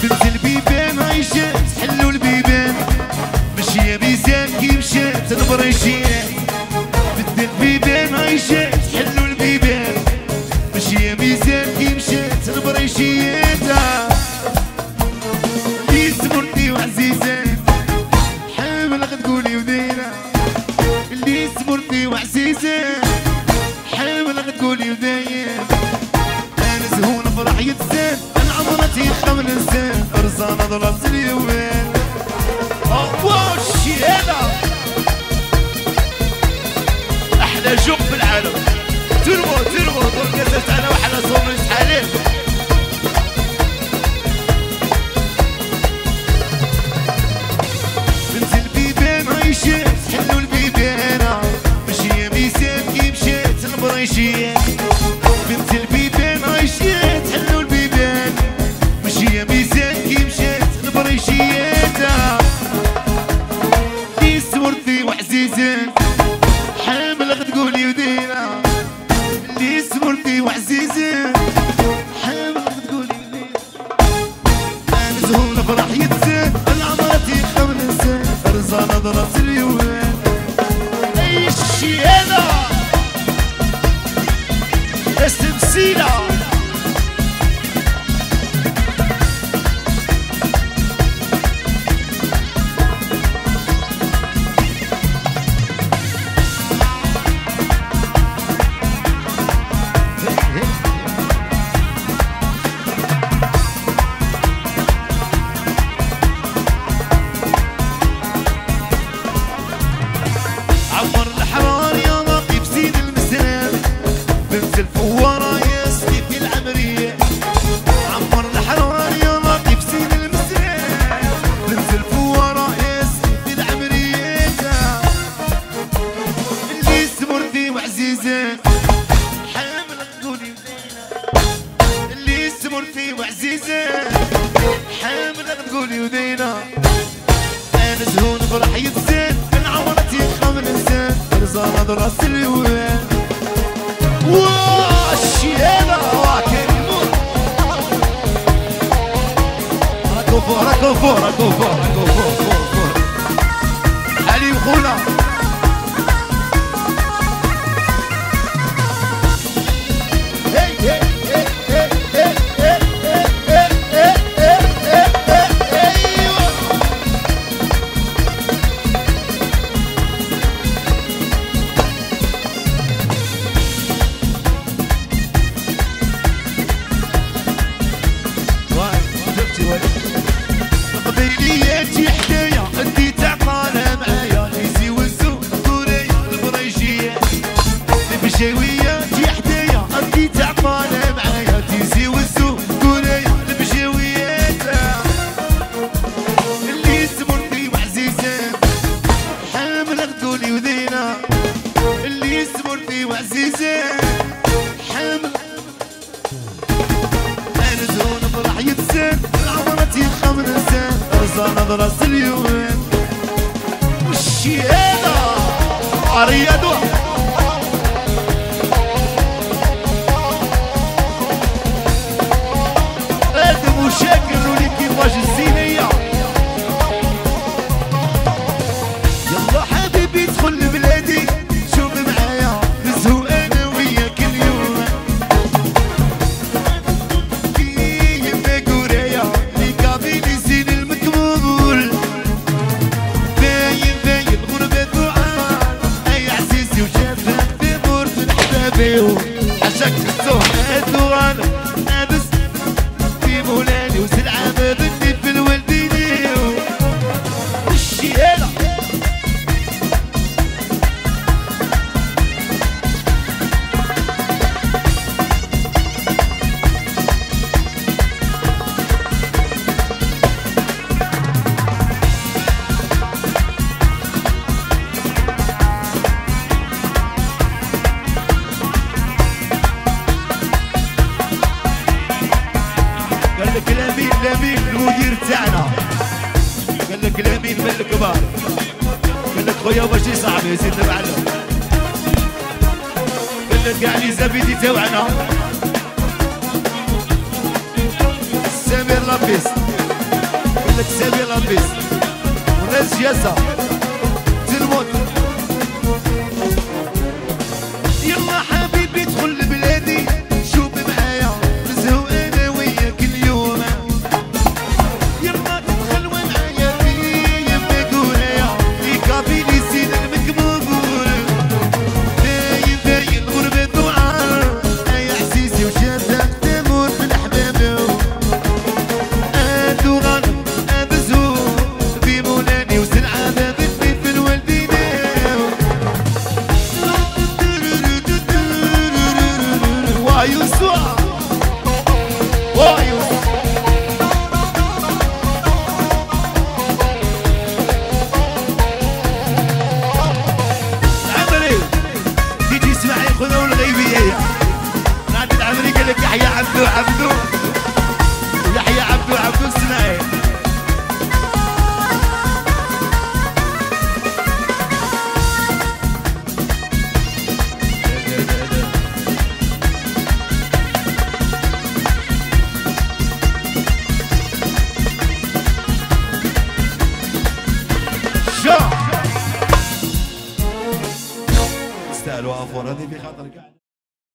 بنت البيبان عايشات حلو البيبان مشي ميزان كي مشات البريشيات بنت البيبان عايشات حلو البيبان مشي ميزان كي مشات البريشيات لي سمرتي وعزيزان حامل غتقولي ودينا اللي سمرتي وعزيزان حامل غتقولي ودايم انا زهون فرح يتزاد انا عمرتي خمن انسان ارزان ضربت اليومين واشي هذا احلى جوق في العالم تربو دور كاسات انا وحنا صومي شحالين بنت البيبان عايشات حلو البيبانة مشي ميزان كي مشات البريشيات بنت البيبان عايشات حلو البيبان مشي ميزان كي مشات البريشيات لي سمرتي وعزيزان حامل غتقولي ودينا لي سمرتي وعزيزان حامل غتقولي ودينا انا زهون فرح يتزاد انا عمرتي خمن انسان ارزان ضربت اليوان اي الشي هذا السمسيلة عمر الحرار يا راقب زين المسلام بنت الفوارة يا سيدي العمرية عمر الحرار يا راقب زين المسلام بنت الفوارة يا سيدي العمرية اللي سمرتي وعزيزان حامل غتقولي ودينا اللي سمرتي وعزيزان حامل غتقولي ودينا انا زهون فرح يتزاد من عمرتي خمن انسان ارزان ضرس اليوان واشي هذا كريمون راكو فوق علي وخونا قبيلياتي حدايا انتي تعطانا معايا ليزي والزو كوريا البريشية البشاوياتي حدايا انتي تعطانا معايا تيزي والزو كوريا البشاويات اللي سمرتي وعزيزان حامل غتقولي ودينا اللي سمرتي وعزيزان حامل انا زهون فرح يتزاد عمرتي خمن انسان ارزان ضرس اليوان وشي هذا عريضو ادم وشاكر ولي كيفاش الزينية يلا حبيبي ادخل لبلادي شوف معايا نزهو انا وياك اليوم حشك السوحات وانا نابس في مولاني وسلعة ما بدي في الولديني وشي هذا الامين المدير تاعنا قال لك الامين من الكبار قال لك خويا واش صاحبي زيد نبعلو ولد قاع لي زبيدي توعنا سمير لابيس ولد سمير لابيس وناس جاسة تلموت يلا حبيبي ادخل لبلادي شوف معايا نزهو انا وياك اليوم يلا تدخل ومعايا فيا ماكورايا في كافي لي سيد المكموبور باين باين الغربة دوعار يا عزيزي وشادك تموت بالحباب ادو غنم ابزو في مولاني وسلعة بابتني في الوالدين ويسوع العمري تيجي اسمعي خذوا والغيبية نادي العمري قال لك يحيى عبدو عبدو ويحيى عبدو عبدو اسمعي استاهلوا عفوا هذه بخاطر